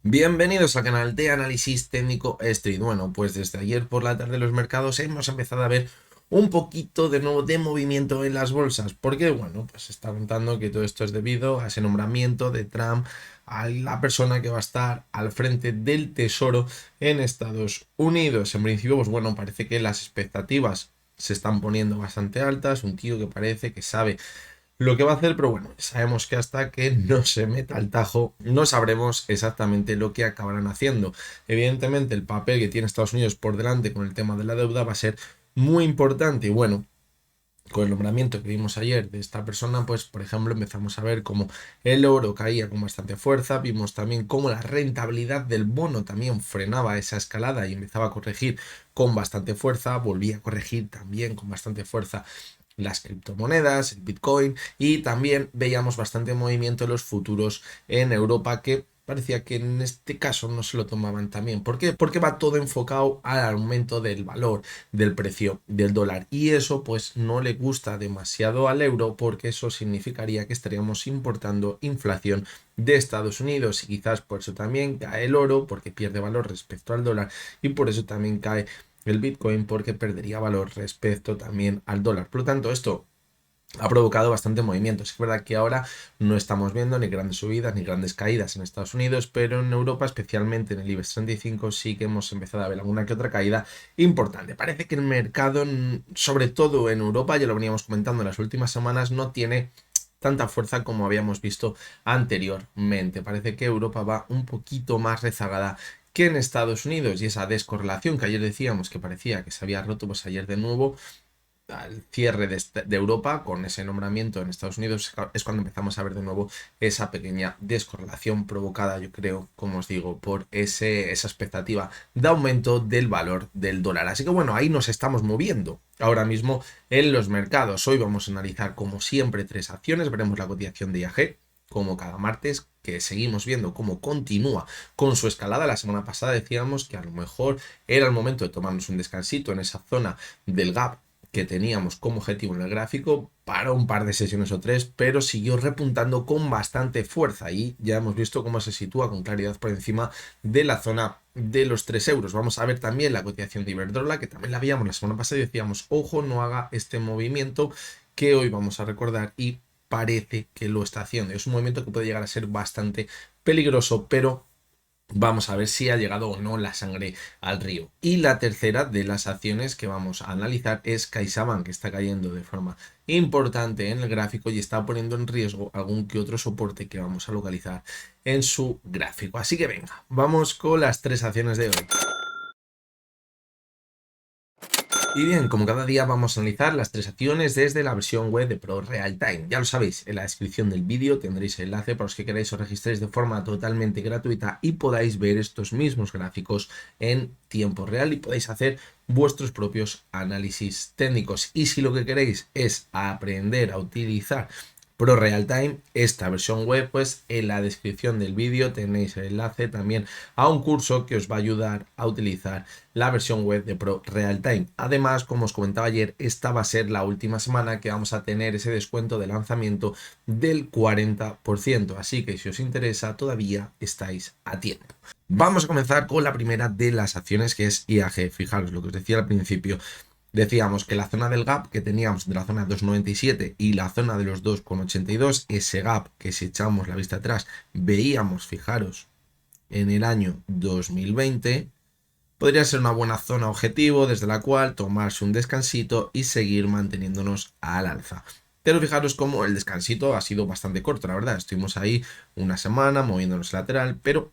Bienvenidos al canal de análisis técnico Street. Bueno, pues desde ayer por la tarde los mercados hemos empezado a ver un poquito de nuevo de movimiento en las bolsas. Porque, bueno, pues se está contando que todo esto es debido a ese nombramiento de Trump a la persona que va a estar al frente del Tesoro en Estados Unidos. En principio, pues bueno, parece que las expectativas se están poniendo bastante altas. Un tío que parece que sabe lo que va a hacer, pero bueno, sabemos que hasta que no se meta al tajo, no sabremos exactamente lo que acabarán haciendo. Evidentemente, el papel que tiene Estados Unidos por delante con el tema de la deuda va a ser muy importante. Y bueno, con el nombramiento que vimos ayer de esta persona, pues por ejemplo empezamos a ver cómo el oro caía con bastante fuerza, vimos también cómo la rentabilidad del bono también frenaba esa escalada y empezaba a corregir con bastante fuerza, volvía a corregir también con bastante fuerza las criptomonedas, el Bitcoin, y también veíamos bastante movimiento en los futuros en Europa que parecía que en este caso no se lo tomaban tan bien. ¿Por qué? Porque va todo enfocado al aumento del valor del precio del dólar, y eso pues no le gusta demasiado al euro, porque eso significaría que estaríamos importando inflación de Estados Unidos, y quizás por eso también cae el oro, porque pierde valor respecto al dólar, y por eso también cae el Bitcoin, porque perdería valor respecto también al dólar. Por lo tanto, esto ha provocado bastante movimiento. Es verdad que ahora no estamos viendo ni grandes subidas ni grandes caídas en Estados Unidos, pero en Europa, especialmente en el IBEX 35, sí que hemos empezado a ver alguna que otra caída importante. Parece que el mercado, sobre todo en Europa, ya lo veníamos comentando en las últimas semanas, no tiene tanta fuerza como habíamos visto anteriormente. Parece que Europa va un poquito más rezagada que en Estados Unidos, y esa descorrelación que ayer decíamos que parecía que se había roto, pues ayer de nuevo al cierre de Europa con ese nombramiento en Estados Unidos es cuando empezamos a ver de nuevo esa pequeña descorrelación provocada, yo creo, como os digo, por esa expectativa de aumento del valor del dólar. Así que bueno, ahí nos estamos moviendo ahora mismo en los mercados. Hoy vamos a analizar, como siempre, tres acciones. Veremos la cotización de IAG, como cada martes, que seguimos viendo cómo continúa con su escalada. La semana pasada decíamos que a lo mejor era el momento de tomarnos un descansito en esa zona del gap que teníamos como objetivo en el gráfico para un par de sesiones o tres, pero siguió repuntando con bastante fuerza, y ya hemos visto cómo se sitúa con claridad por encima de la zona de los 3 euros. Vamos a ver también la cotización de Iberdrola, que también la veíamos la semana pasada y decíamos, ojo, no haga este movimiento, que hoy vamos a recordar, y parece que lo está haciendo. Es un movimiento que puede llegar a ser bastante peligroso, pero vamos a ver si ha llegado o no la sangre al río. Y la tercera de las acciones que vamos a analizar es CaixaBank, que está cayendo de forma importante en el gráfico y está poniendo en riesgo algún que otro soporte que vamos a localizar en su gráfico. Así que venga, vamos con las tres acciones de hoy. Y bien, como cada día vamos a analizar las tres acciones desde la versión web de Pro Real Time. Ya lo sabéis, en la descripción del vídeo tendréis el enlace para los que queráis os registréis de forma totalmente gratuita y podáis ver estos mismos gráficos en tiempo real y podáis hacer vuestros propios análisis técnicos. Y si lo que queréis es aprender a utilizar Pro Real Time, esta versión web, pues en la descripción del vídeo tenéis el enlace también a un curso que os va a ayudar a utilizar la versión web de Pro Real Time. Además, como os comentaba ayer, esta va a ser la última semana que vamos a tener ese descuento de lanzamiento del 40%, así que si os interesa todavía estáis a tiempo. Vamos a comenzar con la primera de las acciones, que es IAG. Fijaros lo que os decía al principio. Decíamos que la zona del gap que teníamos de la zona 2,97 y la zona de los 2,82, ese gap que si echamos la vista atrás veíamos, fijaros, en el año 2020, podría ser una buena zona objetivo desde la cual tomarse un descansito y seguir manteniéndonos al alza. Pero fijaros cómo el descansito ha sido bastante corto, la verdad. Estuvimos ahí una semana moviéndonos lateral, pero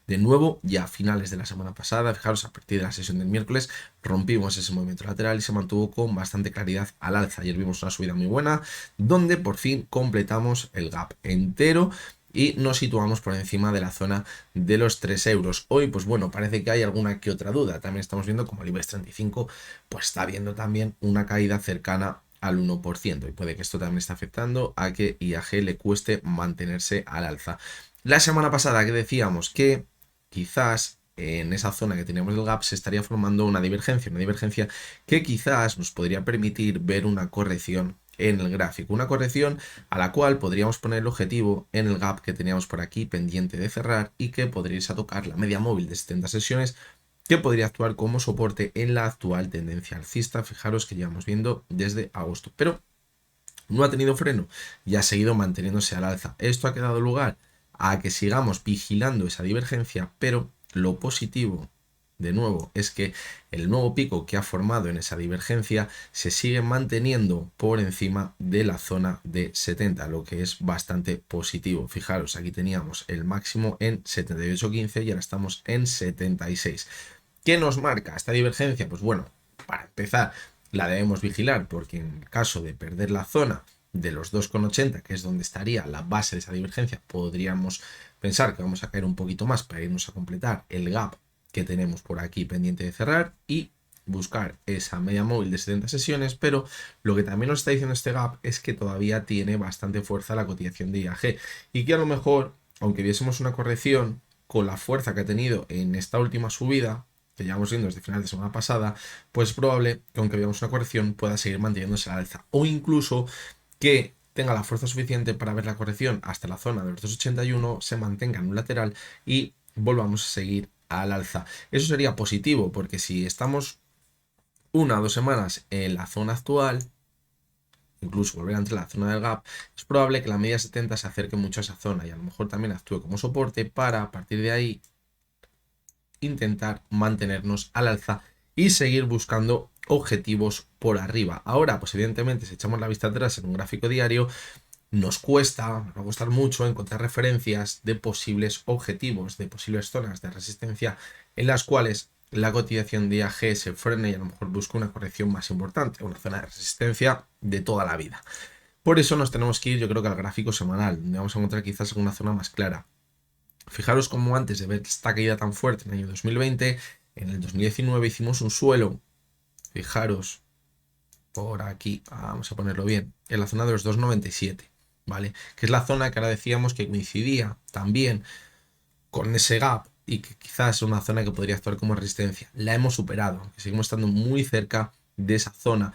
de nuevo, ya a finales de la semana pasada, fijaros, a partir de la sesión del miércoles, rompimos ese movimiento lateral y se mantuvo con bastante claridad al alza. Ayer vimos una subida muy buena, donde por fin completamos el gap entero y nos situamos por encima de la zona de los 3 euros. Hoy, pues bueno, parece que hay alguna que otra duda. También estamos viendo como el IBEX 35, pues está viendo también una caída cercana al 1%, y puede que esto también esté afectando a que IAG le cueste mantenerse al alza. La semana pasada que decíamos que quizás en esa zona que teníamos del gap se estaría formando una divergencia que quizás nos podría permitir ver una corrección en el gráfico. Una corrección a la cual podríamos poner el objetivo en el gap que teníamos por aquí pendiente de cerrar y que podría irse a tocar la media móvil de 70 sesiones que podría actuar como soporte en la actual tendencia alcista. Fijaros que llevamos viendo desde agosto, pero no ha tenido freno y ha seguido manteniéndose al alza. Esto ha quedado lugar a que sigamos vigilando esa divergencia, pero lo positivo, de nuevo, es que el nuevo pico que ha formado en esa divergencia se sigue manteniendo por encima de la zona de 70, lo que es bastante positivo. Fijaros, aquí teníamos el máximo en 78.15 y ahora estamos en 76. ¿Qué nos marca esta divergencia? Pues bueno, para empezar, la debemos vigilar porque en el caso de perder la zona de los 2,80, que es donde estaría la base de esa divergencia, podríamos pensar que vamos a caer un poquito más para irnos a completar el gap que tenemos por aquí pendiente de cerrar y buscar esa media móvil de 70 sesiones, pero lo que también nos está diciendo este gap es que todavía tiene bastante fuerza la cotización de IAG y que a lo mejor, aunque viésemos una corrección con la fuerza que ha tenido en esta última subida, que llevamos viendo desde final de semana pasada, pues es probable que aunque veamos una corrección pueda seguir manteniéndose al alza o incluso que tenga la fuerza suficiente para ver la corrección hasta la zona de los 2,81, se mantenga en un lateral y volvamos a seguir al alza. Eso sería positivo porque si estamos 1 o 2 semanas en la zona actual, incluso volver a entrar a la zona del gap, es probable que la media 70 se acerque mucho a esa zona y a lo mejor también actúe como soporte para a partir de ahí intentar mantenernos al alza y seguir buscando objetivos por arriba. Ahora, pues evidentemente, si echamos la vista atrás en un gráfico diario, nos va a costar mucho encontrar referencias de posibles objetivos, de posibles zonas de resistencia en las cuales la cotización de IAG se frene y a lo mejor busca una corrección más importante, una zona de resistencia de toda la vida. Por eso nos tenemos que ir, yo creo que al gráfico semanal, donde vamos a encontrar quizás alguna zona más clara. Fijaros cómo antes de ver esta caída tan fuerte en el año 2020, en el 2019 hicimos un suelo, fijaros, por aquí, vamos a ponerlo bien, en la zona de los 2,97, ¿vale? Que es la zona que ahora decíamos que coincidía también con ese gap y que quizás es una zona que podría actuar como resistencia. La hemos superado, que seguimos estando muy cerca de esa zona.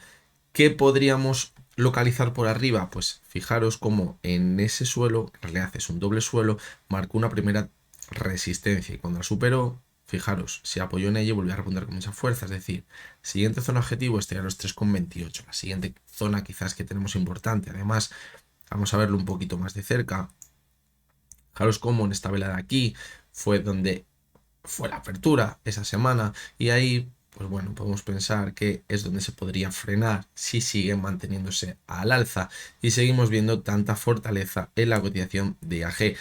¿Qué podríamos localizar por arriba? Pues fijaros cómo en ese suelo, en realidad es un doble suelo, marcó una primera resistencia y cuando la superó, fijaros, se apoyó en ella y volvió a repuntar con mucha fuerza. Es decir, siguiente zona objetivo estaría los 3,28. La siguiente zona quizás que tenemos importante. Además, vamos a verlo un poquito más de cerca. Fijaros cómo en esta vela de aquí fue donde fue la apertura esa semana y ahí pues bueno, podemos pensar que es donde se podría frenar si sigue manteniéndose al alza y seguimos viendo tanta fortaleza en la cotización de IAG.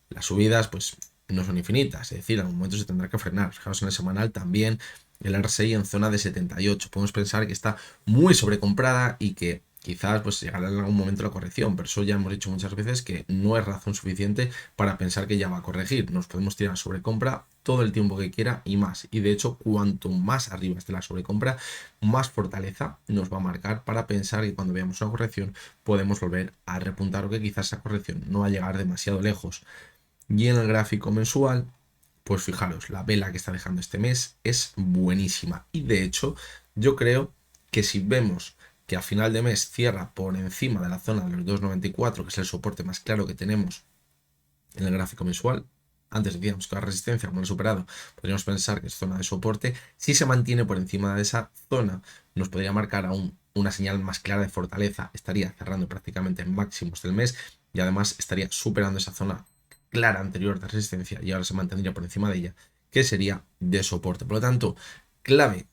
Las subidas pues no son infinitas, es decir, en algún momento se tendrá que frenar. Fijaos en el semanal también el RSI en zona de 78. Podemos pensar que está muy sobrecomprada y que quizás pues llegará en algún momento la corrección, pero eso ya hemos dicho muchas veces que no es razón suficiente para pensar que ya va a corregir. Nos podemos tirar sobrecompra todo el tiempo que quiera y más. Y de hecho, cuanto más arriba esté la sobrecompra, más fortaleza nos va a marcar para pensar que cuando veamos una corrección podemos volver a repuntar o que quizás esa corrección no va a llegar demasiado lejos. Y en el gráfico mensual, pues fijaros, la vela que está dejando este mes es buenísima. Y de hecho, yo creo que si vemos que a final de mes cierra por encima de la zona de los 2,94, que es el soporte más claro que tenemos en el gráfico mensual, antes decíamos que la resistencia, como lo he superado, podríamos pensar que es zona de soporte. Si se mantiene por encima de esa zona, nos podría marcar aún una señal más clara de fortaleza. Estaría cerrando prácticamente en máximos del mes y además estaría superando esa zona clara anterior de resistencia y ahora se mantendría por encima de ella, que sería de soporte. Por lo tanto, clave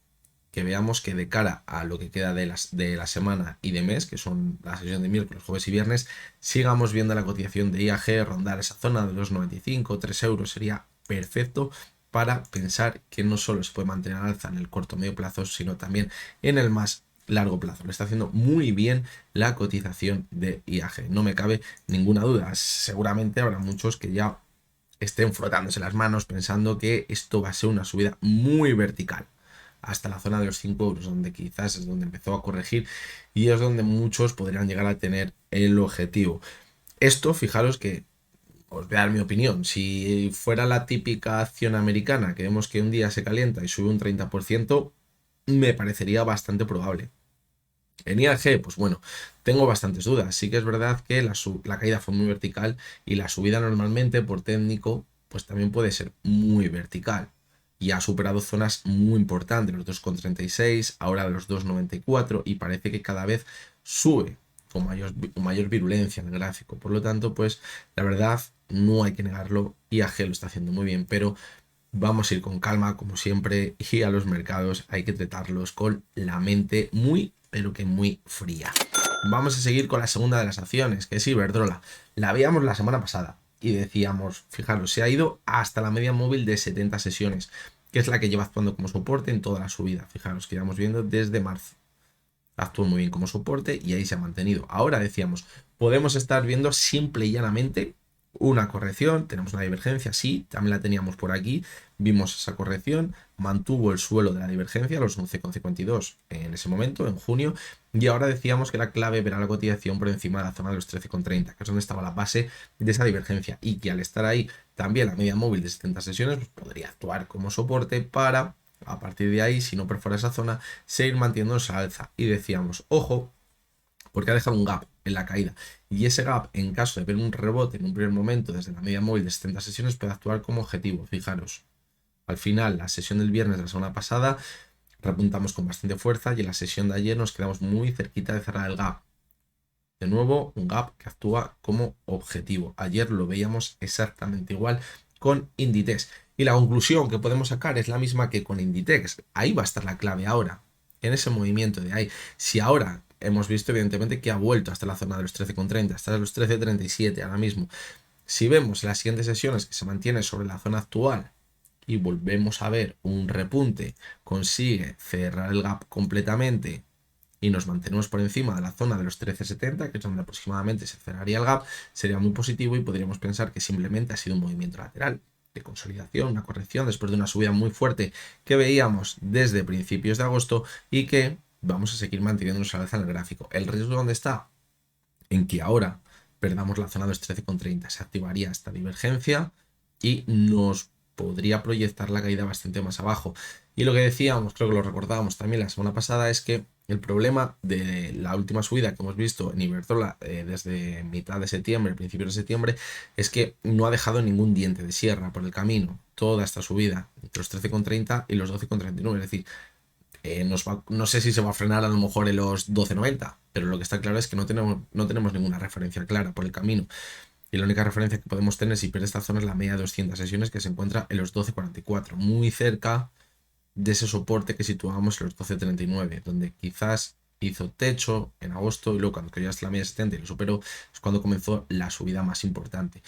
que veamos que de cara a lo que queda de la semana y de mes, que son la sesión de miércoles, jueves y viernes, sigamos viendo la cotización de IAG rondar esa zona de los 95, 3 euros sería perfecto para pensar que no solo se puede mantener al alza en el corto o medio plazo, sino también en el más largo plazo. Le está haciendo muy bien la cotización de IAG, no me cabe ninguna duda. Seguramente habrá muchos que ya estén frotándose las manos pensando que esto va a ser una subida muy vertical hasta la zona de los 5 euros, donde quizás es donde empezó a corregir y es donde muchos podrían llegar a tener el objetivo. Esto, fijaros que os voy a dar mi opinión. Si fuera la típica acción americana, que vemos que un día se calienta y sube un 30%, me parecería bastante probable. En IAG, pues bueno, tengo bastantes dudas. Sí que es verdad que la caída fue muy vertical y la subida normalmente por técnico, pues también puede ser muy vertical. Y ha superado zonas muy importantes, los 2,36, ahora los 2,94 y parece que cada vez sube con mayor virulencia en el gráfico. Por lo tanto, pues la verdad, no hay que negarlo, IAG lo está haciendo muy bien, pero vamos a ir con calma, como siempre, y a los mercados hay que tratarlos con la mente muy, pero que muy fría. Vamos a seguir con la segunda de las acciones, que es Iberdrola. La veíamos la semana pasada y decíamos, fijaros, se ha ido hasta la media móvil de 70 sesiones, que es la que lleva actuando como soporte en toda la subida. Fijaros que íbamos viendo desde marzo. Actuó muy bien como soporte y ahí se ha mantenido. Ahora decíamos, podemos estar viendo simple y llanamente una corrección, tenemos una divergencia, sí, también la teníamos por aquí, vimos esa corrección, mantuvo el suelo de la divergencia, los 11,52 en ese momento, en junio, y ahora decíamos que la clave verá la cotización por encima de la zona de los 13,30, que es donde estaba la base de esa divergencia, y que al estar ahí también la media móvil de 70 sesiones pues podría actuar como soporte para, a partir de ahí, si no perfora esa zona, seguir manteniéndose al alza. Y decíamos, ojo, porque ha dejado un gap en la caída. Y ese gap, en caso de ver un rebote en un primer momento desde la media móvil de 70 sesiones, puede actuar como objetivo. Fijaros, al final, la sesión del viernes de la semana pasada, repuntamos con bastante fuerza y en la sesión de ayer nos quedamos muy cerquita de cerrar el gap. De nuevo, un gap que actúa como objetivo. Ayer lo veíamos exactamente igual con Inditex. Y la conclusión que podemos sacar es la misma que con Inditex. Ahí va a estar la clave ahora, en ese movimiento de ahí. Si ahora hemos visto evidentemente que ha vuelto hasta la zona de los 13,30, hasta los 13,37 ahora mismo. Si vemos en las siguientes sesiones que se mantiene sobre la zona actual y volvemos a ver un repunte, consigue cerrar el gap completamente y nos mantenemos por encima de la zona de los 13,70, que es donde aproximadamente se cerraría el gap, sería muy positivo y podríamos pensar que simplemente ha sido un movimiento lateral de consolidación, una corrección después de una subida muy fuerte que veíamos desde principios de agosto y que vamos a seguir manteniéndonos al alza en el gráfico. ¿El riesgo dónde está? En que ahora perdamos la zona de los 13,30, se activaría esta divergencia y nos podría proyectar la caída bastante más abajo. Y lo que decíamos, creo que lo recordábamos también la semana pasada, es que el problema de la última subida que hemos visto en Iberdrola desde mitad de septiembre, principios de septiembre, es que no ha dejado ningún diente de sierra por el camino. Toda esta subida entre los 13,30 y los 12,39, es decir, no sé si se va a frenar a lo mejor en los 12,90, pero lo que está claro es que no tenemos ninguna referencia clara por el camino. Y la única referencia que podemos tener si pierde esta zona es la media de 200 sesiones que se encuentra en los 12,44, muy cerca de ese soporte que situábamos en los 12,39, donde quizás hizo techo en agosto y luego cuando cayó hasta la media 70 y lo superó es cuando comenzó la subida más importante.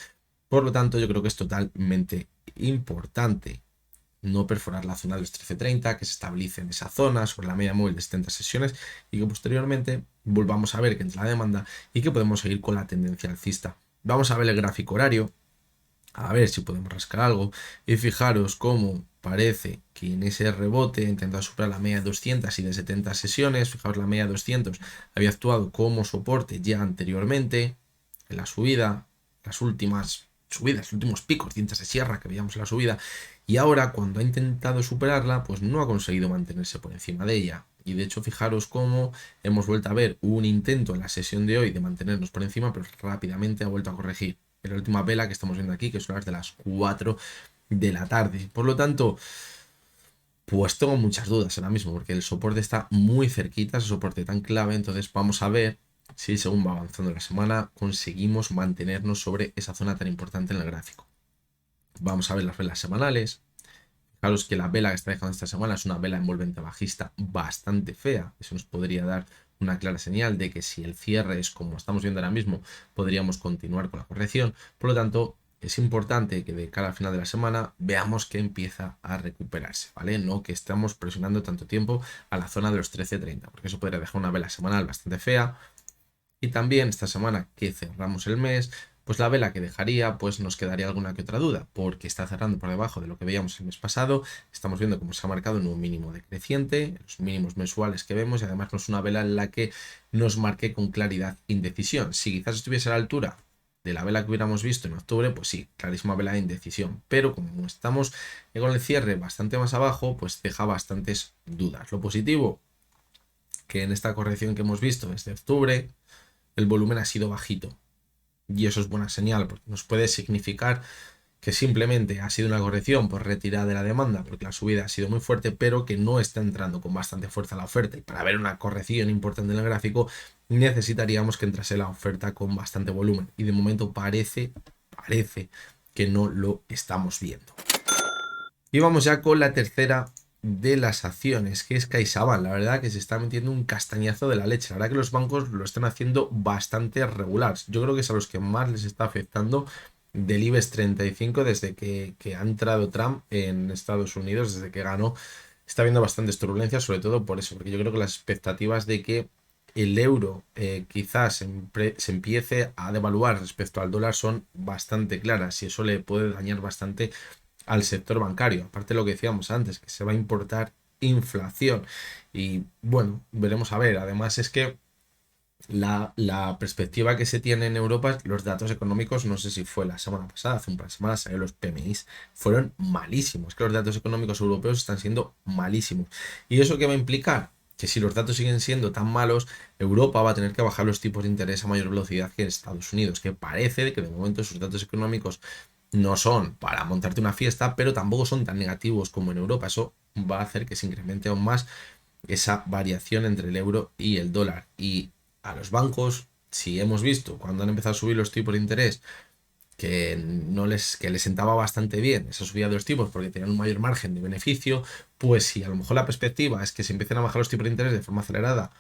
Por lo tanto, yo creo que es totalmente importante no perforar la zona de los 13,30, que se estabilice en esa zona sobre la media móvil de 70 sesiones y que posteriormente volvamos a ver que entra la demanda y que podemos seguir con la tendencia alcista. Vamos a ver el gráfico horario, a ver si podemos rascar algo y fijaros cómo parece que en ese rebote intenta superar la media de 200 y de 70 sesiones. Fijaros, la media de 200 había actuado como soporte ya anteriormente en la subida, las últimas subidas, los últimos picos, dientes de sierra que veíamos en la subida, y ahora cuando ha intentado superarla pues no ha conseguido mantenerse por encima de ella. Y de hecho fijaros cómo hemos vuelto a ver un intento en la sesión de hoy de mantenernos por encima, pero rápidamente ha vuelto a corregir en la última vela que estamos viendo aquí, que son las de las 4 de la tarde. Por lo tanto, pues tengo muchas dudas ahora mismo, porque el soporte está muy cerquita, ese soporte tan clave. Entonces vamos a ver si según va avanzando la semana conseguimos mantenernos sobre esa zona tan importante en el gráfico. Vamos a ver las velas semanales. Fijaros que la vela que está dejando esta semana es una vela envolvente bajista bastante fea. Eso nos podría dar una clara señal de que si el cierre es como estamos viendo ahora mismo, podríamos continuar con la corrección. Por lo tanto, es importante que de cara al final de la semana veamos que empieza a recuperarse, ¿vale? No que estamos presionando tanto tiempo a la zona de los 13,30, porque eso podría dejar una vela semanal bastante fea. Y también esta semana que cerramos el mes, pues la vela que dejaría, pues nos quedaría alguna que otra duda, porque está cerrando por debajo de lo que veíamos el mes pasado. Estamos viendo cómo se ha marcado en un mínimo decreciente, los mínimos mensuales que vemos, y además no es una vela en la que nos marque con claridad indecisión. Si quizás estuviese a la altura de la vela que hubiéramos visto en octubre, pues sí, clarísima vela de indecisión, pero como estamos con el cierre bastante más abajo, pues deja bastantes dudas. Lo positivo, que en esta corrección que hemos visto desde octubre, el volumen ha sido bajito. Y eso es buena señal, porque nos puede significar que simplemente ha sido una corrección por retirada de la demanda, porque la subida ha sido muy fuerte, pero que no está entrando con bastante fuerza la oferta. Y para ver una corrección importante en el gráfico, necesitaríamos que entrase la oferta con bastante volumen. Y de momento parece que no lo estamos viendo. Y vamos ya con la tercera de las acciones, que es CaixaBank. La verdad que se está metiendo un castañazo de la leche. La verdad que los bancos lo están haciendo bastante regular. Yo creo que es a los que más les está afectando del IBEX 35 desde que ha entrado Trump en Estados Unidos, desde que ganó. Está habiendo bastantes turbulencias, sobre todo por eso, porque yo creo que las expectativas de que el euro quizás se empiece a devaluar respecto al dólar son bastante claras y eso le puede dañar bastante al sector bancario. Aparte de lo que decíamos antes, que se va a importar inflación. Y bueno, veremos a ver. Además es que la perspectiva que se tiene en Europa, los datos económicos, no sé si fue la semana pasada, hace un par de semanas, los PMIs fueron malísimos. Que los datos económicos europeos están siendo malísimos. ¿Y eso qué va a implicar? Que si los datos siguen siendo tan malos, Europa va a tener que bajar los tipos de interés a mayor velocidad que Estados Unidos, que parece que de momento sus datos económicos no son para montarte una fiesta, pero tampoco son tan negativos como en Europa. Eso va a hacer que se incremente aún más esa variación entre el euro y el dólar. Y a los bancos, si hemos visto cuando han empezado a subir los tipos de interés que les sentaba bastante bien esa subida de los tipos porque tenían un mayor margen de beneficio, pues si a lo mejor la perspectiva es que se empiecen a bajar los tipos de interés de forma acelerada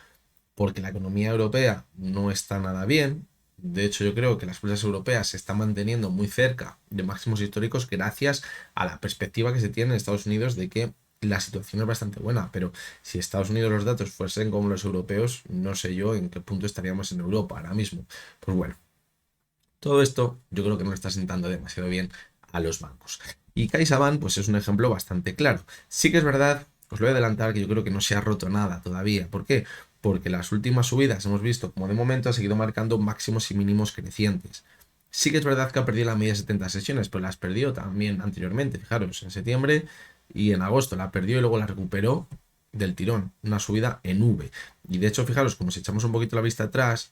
porque la economía europea no está nada bien. De hecho, yo creo que las bolsas europeas se están manteniendo muy cerca de máximos históricos gracias a la perspectiva que se tiene en Estados Unidos de que la situación es bastante buena. Pero si Estados Unidos los datos fuesen como los europeos, no sé yo en qué punto estaríamos en Europa ahora mismo. Pues bueno, todo esto yo creo que no está sentando demasiado bien a los bancos. Y CaixaBank pues es un ejemplo bastante claro. Sí que es verdad, os lo voy a adelantar, que yo creo que no se ha roto nada todavía. ¿Por qué? Porque las últimas subidas hemos visto como de momento ha seguido marcando máximos y mínimos crecientes. Sí que es verdad que ha perdido la media de 70 sesiones, pero las perdió también anteriormente. Fijaros, en septiembre y en agosto la perdió y luego la recuperó del tirón. Una subida en V. Y de hecho, fijaros, como si echamos un poquito la vista atrás,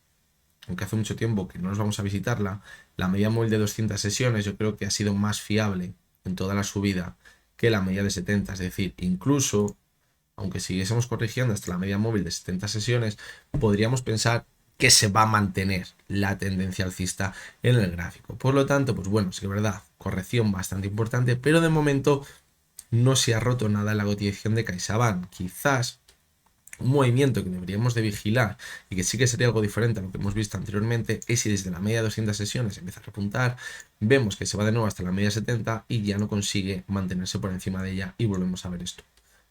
aunque hace mucho tiempo que no nos vamos a visitarla, la media móvil de 200 sesiones yo creo que ha sido más fiable en toda la subida que la media de 70. Es decir, incluso, aunque siguiésemos corrigiendo hasta la media móvil de 70 sesiones, podríamos pensar que se va a mantener la tendencia alcista en el gráfico. Por lo tanto, pues bueno, sí que es verdad, corrección bastante importante, pero de momento no se ha roto nada en la cotización de CaixaBank. Quizás un movimiento que deberíamos de vigilar y que sí que sería algo diferente a lo que hemos visto anteriormente es si desde la media de 200 sesiones empieza a repuntar, vemos que se va de nuevo hasta la media 70 y ya no consigue mantenerse por encima de ella y volvemos a ver esto.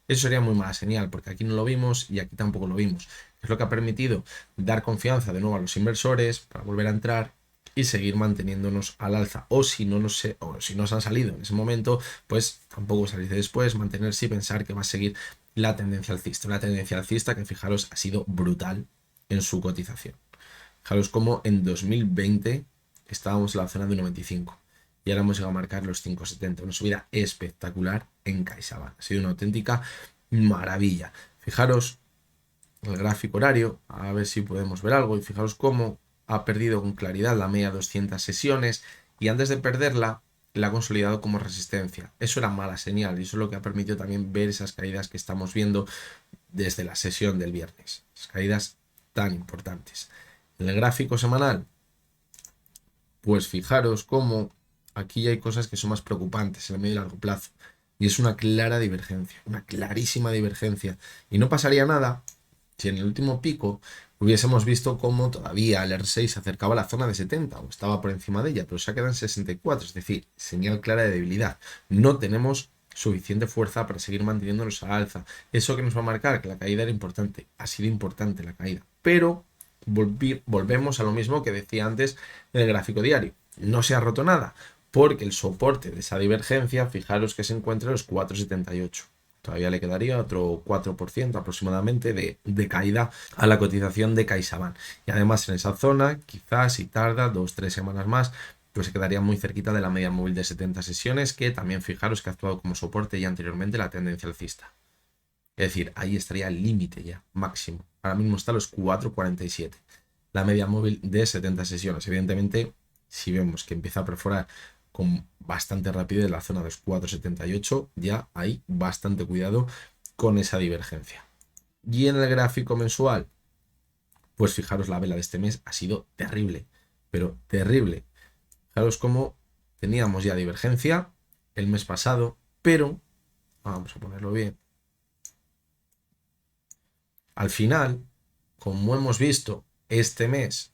Eso sería muy mala señal porque aquí no lo vimos y aquí tampoco lo vimos. Es lo que ha permitido dar confianza de nuevo a los inversores para volver a entrar y seguir manteniéndonos al alza. O si no nos han salido en ese momento, pues tampoco salirse después, mantenerse y pensar que va a seguir la tendencia alcista. Una tendencia alcista que, fijaros, ha sido brutal en su cotización. Fijaros cómo en 2020 estábamos en la zona de 95 y ahora hemos llegado a marcar los 5,70. Una subida espectacular en CaixaBank. Ha sido una auténtica maravilla. Fijaros el gráfico horario, a ver si podemos ver algo, y fijaros cómo ha perdido con claridad la media 200 sesiones y antes de perderla la ha consolidado como resistencia. Eso era mala señal y eso es lo que ha permitido también ver esas caídas que estamos viendo desde la sesión del viernes. Esas caídas tan importantes. En el gráfico semanal, pues fijaros cómo aquí hay cosas que son más preocupantes en el medio y largo plazo. Y es una clara divergencia, una clarísima divergencia. Y no pasaría nada si en el último pico hubiésemos visto cómo todavía el R6 se acercaba a la zona de 70 o estaba por encima de ella, pero se ha quedado en 64, es decir, señal clara de debilidad. No tenemos suficiente fuerza para seguir manteniéndonos a alza. Eso que nos va a marcar que la caída era importante, ha sido importante la caída, pero volvemos a lo mismo que decía antes en el gráfico diario. No se ha roto nada, porque el soporte de esa divergencia, fijaros que se encuentra en los 4,78. Todavía le quedaría otro 4% aproximadamente de caída a la cotización de CaixaBank. Y además en esa zona, quizás si tarda 2-3 semanas más, pues se quedaría muy cerquita de la media móvil de 70 sesiones, que también fijaros que ha actuado como soporte ya anteriormente la tendencia alcista. Es decir, ahí estaría el límite ya, máximo. Ahora mismo está a los 4,47. La media móvil de 70 sesiones. Evidentemente, si vemos que empieza a perforar con bastante rapidez la zona de los 4,78, ya hay bastante cuidado con esa divergencia. Y en el gráfico mensual, pues fijaros, la vela de este mes ha sido terrible, pero terrible. Fijaros cómo teníamos ya divergencia el mes pasado, pero, vamos a ponerlo bien, al final, como hemos visto este mes,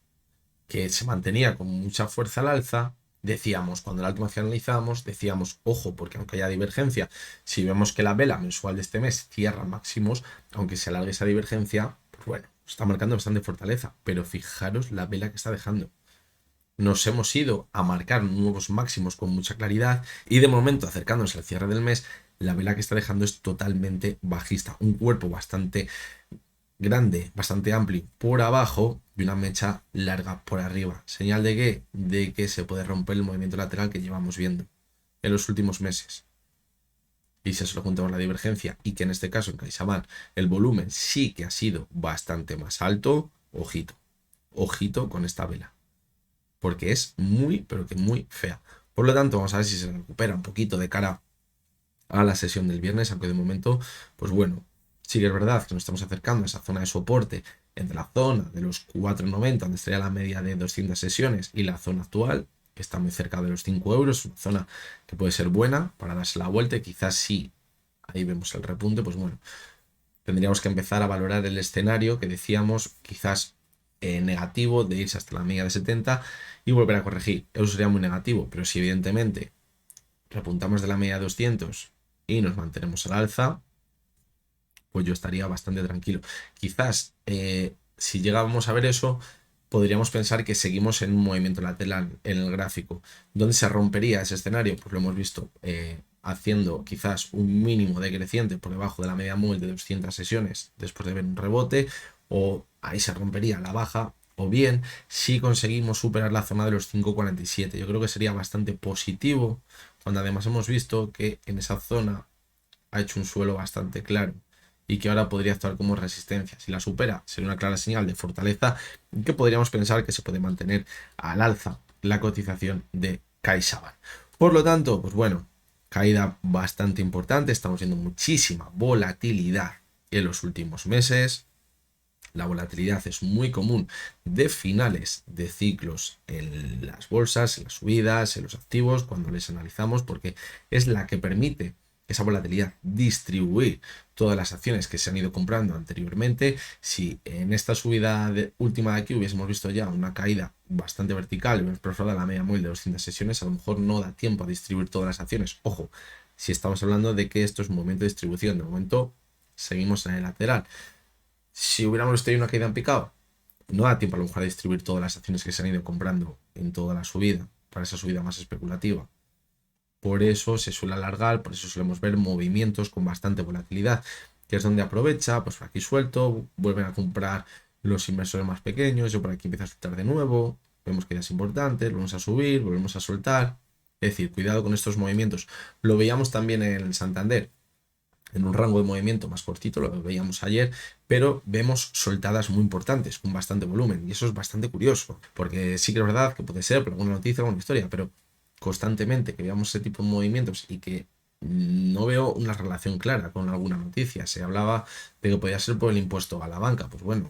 que se mantenía con mucha fuerza al alza, decíamos, cuando la última vez que analizábamos, decíamos, ojo, porque aunque haya divergencia, si vemos que la vela mensual de este mes cierra máximos, aunque se alargue esa divergencia, pues bueno, está marcando bastante fortaleza, pero fijaros la vela que está dejando. Nos hemos ido a marcar nuevos máximos con mucha claridad y de momento, acercándonos al cierre del mes, la vela que está dejando es totalmente bajista, un cuerpo bastante grande, bastante amplio por abajo y una mecha larga por arriba. ¿Señal de qué? De que se puede romper el movimiento lateral que llevamos viendo en los últimos meses. Y si eso lo juntamos la divergencia y que en este caso en CaixaBank el volumen sí que ha sido bastante más alto, ojito, ojito con esta vela. Porque es muy, pero que muy fea. Por lo tanto, vamos a ver si se recupera un poquito de cara a la sesión del viernes, aunque de momento, pues bueno, sí que es verdad que nos estamos acercando a esa zona de soporte entre la zona de los 4,90, donde estaría la media de 200 sesiones, y la zona actual, que está muy cerca de los 5 euros, una zona que puede ser buena para darse la vuelta, y quizás sí, ahí vemos el repunte, pues bueno, tendríamos que empezar a valorar el escenario que decíamos, quizás negativo, de irse hasta la media de 70 y volver a corregir. Eso sería muy negativo, pero si evidentemente repuntamos de la media de 200 y nos mantenemos al alza, pues yo estaría bastante tranquilo. Quizás si llegábamos a ver eso, podríamos pensar que seguimos en un movimiento lateral en el gráfico. ¿Dónde se rompería ese escenario? Pues lo hemos visto haciendo quizás un mínimo decreciente por debajo de la media móvil de 200 sesiones después de ver un rebote, o ahí se rompería la baja, o bien si conseguimos superar la zona de los 5,47. Yo creo que sería bastante positivo cuando además hemos visto que en esa zona ha hecho un suelo bastante claro y que ahora podría actuar como resistencia. Si la supera, sería una clara señal de fortaleza y que podríamos pensar que se puede mantener al alza la cotización de CaixaBank. Por lo tanto, pues bueno, caída bastante importante, estamos viendo muchísima volatilidad en los últimos meses. La volatilidad es muy común de finales de ciclos en las bolsas, en las subidas, en los activos, cuando les analizamos, porque es la que permite esa volatilidad distribuir todas las acciones que se han ido comprando anteriormente. Si en esta subida última de aquí hubiésemos visto ya una caída bastante vertical y hubiéramos perforado la media móvil de 200 sesiones, a lo mejor no da tiempo a distribuir todas las acciones. Ojo, si estamos hablando de que esto es un momento de distribución, de momento seguimos en el lateral. Si hubiéramos tenido una caída en picado, no da tiempo a lo mejor a distribuir todas las acciones que se han ido comprando en toda la subida, para esa subida más especulativa. Por eso se suele alargar, por eso solemos ver movimientos con bastante volatilidad, que es donde aprovecha, pues por aquí suelto, vuelven a comprar los inversores más pequeños, yo por aquí empiezo a soltar de nuevo, vemos caídas importantes, volvemos a subir, volvemos a soltar. Es decir, cuidado con estos movimientos. Lo veíamos también en el Santander, en un rango de movimiento más cortito, lo veíamos ayer, pero vemos soltadas muy importantes, con bastante volumen, y eso es bastante curioso, porque sí que es verdad que puede ser por alguna noticia, alguna historia, pero constantemente que veamos ese tipo de movimientos y que no veo una relación clara con alguna noticia. Se hablaba de que podía ser por el impuesto a la banca, pues bueno,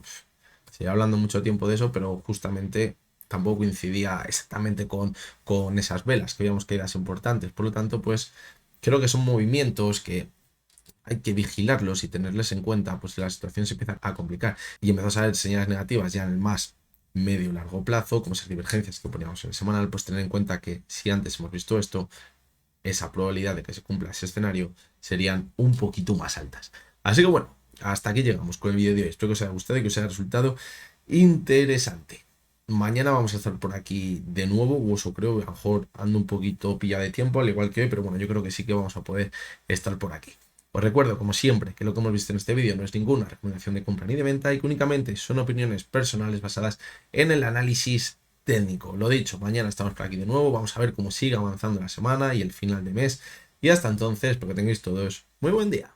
se lleva hablando mucho tiempo de eso, pero justamente tampoco coincidía exactamente con esas velas, que veíamos caídas importantes, por lo tanto, pues creo que son movimientos que hay que vigilarlos y tenerles en cuenta, pues la situación se empieza a complicar y empezamos a ver señales negativas ya en el más medio y largo plazo, como esas divergencias que poníamos en el semanal, pues tener en cuenta que si antes hemos visto esto, esa probabilidad de que se cumpla ese escenario serían un poquito más altas. Así que bueno, hasta aquí llegamos con el vídeo de hoy. Espero que os haya gustado y que os haya resultado interesante. Mañana vamos a estar por aquí de nuevo, o eso creo, a lo mejor ando un poquito pillado de tiempo, al igual que hoy, pero bueno, yo creo que sí que vamos a poder estar por aquí. Os recuerdo, como siempre, que lo que hemos visto en este vídeo no es ninguna recomendación de compra ni de venta y que únicamente son opiniones personales basadas en el análisis técnico. Lo dicho, mañana estamos por aquí de nuevo, vamos a ver cómo sigue avanzando la semana y el final de mes. Y hasta entonces, espero que tengáis todos muy buen día.